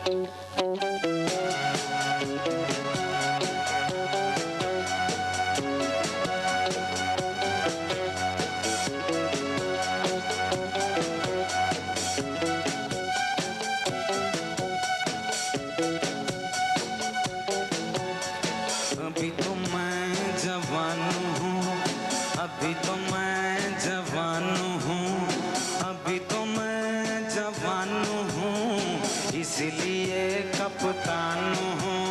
अभी तो मैं जवान हूँ, अभी तो मैं जवान हूँ, अभी तो मैं जवान हूँ, इसलिए कप्तान हूँ।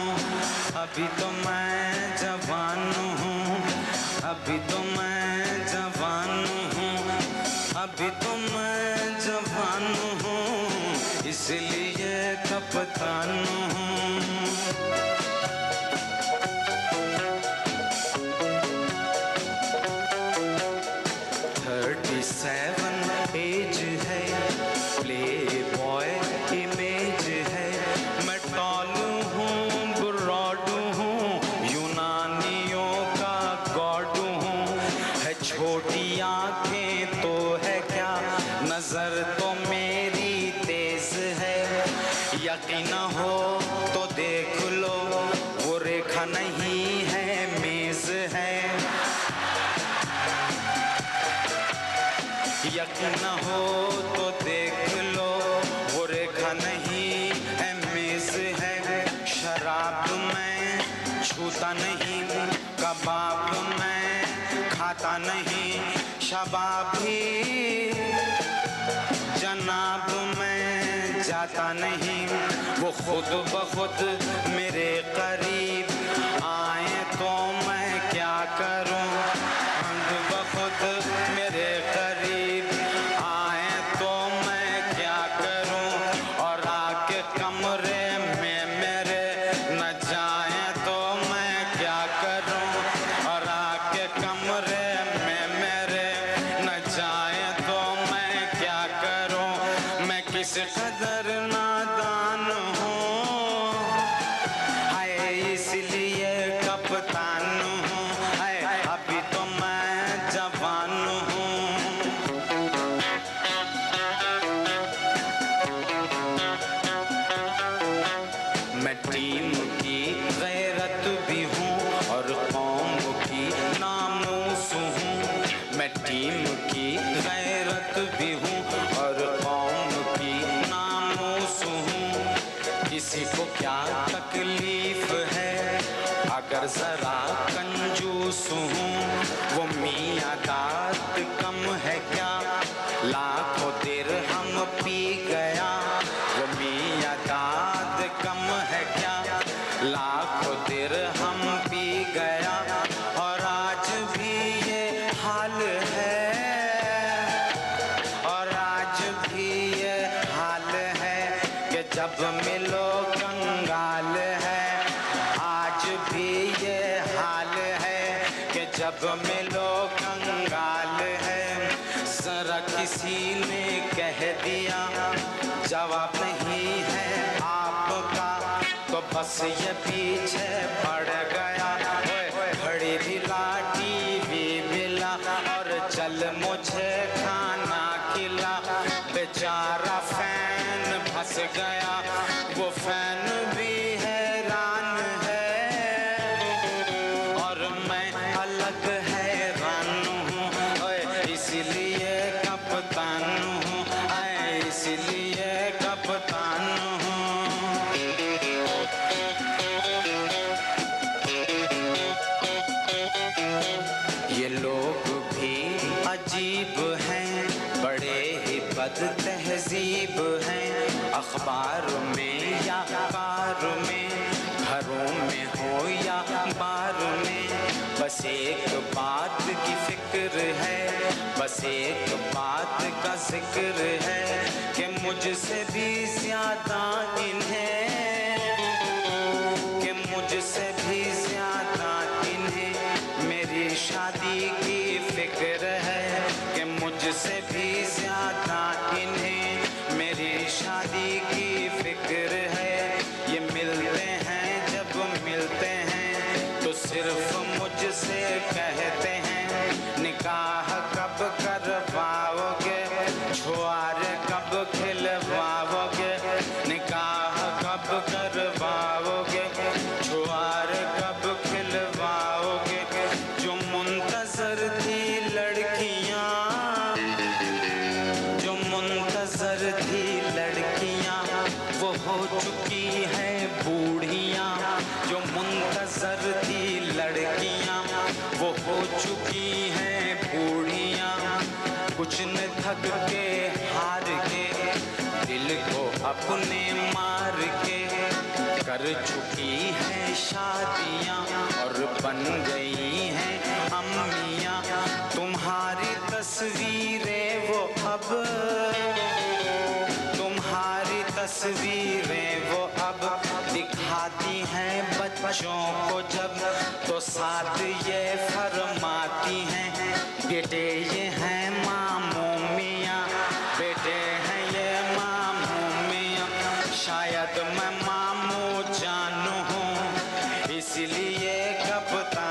अभी तो मैं जवान हूँ, अभी तो मैं जवान हूँ, अभी तो मैं जवान हूँ, इसलिए कप्तान हूँ। 37 एज है, प्ले बॉय इमेज है, मैं टॉल हूँ, ब्रॉड हूँ, यूनानियों का गॉड हूँ। है छोटी आंखें तो है क्या, नजर तो मेरी तेज है। यकीन हो तो देख लो, वो रेखा नहीं है मेज है। यकीन हो तो देख लो, वो रेखा नहीं है मेज है। शराब मैं छूता नहीं, कबाब मैं खाता नहीं, शबाब भी जनाब मैं जाता नहीं। वो खुद बखुद मेरे करीब आए तो मैं क्या करूं, खुद बखुद मेरे करीब आए तो मैं क्या करूं। और आके कमरे में मेरे न जाए तो मैं क्या करूं, और आके कमरे में मेरे न जाए तो मैं क्या करूं। मैं किस कदर नादान हूँ, हाय इसलिए कप्तान हूँ, हाय अभी तो मैं जवान हूँ। मैं टीम की गैरत भी हूँ और कौम की नामूस हूँ। मैं टीम की गैरत भी हूँ और कौम की नामूस हूँ। किसी को क्या तकलीफ है अगर जरा कंजूस हूँ। वो मियाँ दाद कम है क्या, लाखों दिरहम पी गया। वो मियाँ दाद कम है क्या, लाखों दिरहम पी गया। और आज भी ये हाल है, और आज भी ये हाल है कि जब मिलो कंगाल है। आज भी ये हाल है कि जब मिलो कंगाल है। जरा किसी ने कह दिया जवाब नहीं है आपका, तो बस ये पीछे पड़ गया। घड़ी भी लाठी भी मिला और चल मुझे खाना खिला। बेचारा फैन फंस गया, वो फैन भी हैरान है और मैं अलग हैरान हूँ। इसलिए कप्तान हूँ, इसलिए कप्तान हूँ। ये लोग भी अजीब हैं, बड़े ही बद तहजीब हैं। अखबार में या कार में, घरों में हो या बार में, बस एक बात की फिक्र है, बस एक बात का जिक्र है कि मुझसे भी ज्यादा इन्हें, कि मुझसे भी ज्यादा इन्हें मेरी शादी की फिक्र है। कि मुझसे भी ज्यादा इन्हें मेरी शादी की फिक्र है। ये मिलते हैं जब मिलते हैं तो सिर्फ मुझसे कहते हैं निकाह कब करवाओगे, छुआरे कब खिलवाओगे। निकाह कब करवाओगे, छुआर कब खिलवाओगे। जो मुंतजर थी लड़कियां, जो मुंतजर थी लड़कियां, वो हो चुकी है बूढ़ियां। जो मुंतजर थी लड़कियां, वो हो चुकी हैं बूढ़ियां। कुछ न थक के हार के, दिल को अपने मार के, कर चुकी हैं शादियां और बन गई हैं अम्मियां। तुम्हारी तस्वीरें वो अब, तुम्हारी तस्वीरें वो अब दिखाती हैं बच्चों को जब, तो साथ ये फरमाती हैं, बेटे ये हैं मामू मियां, बेटे हैं ये मामू मियां। शायद मैं मामू जानू हूँ, इसलिए कब तक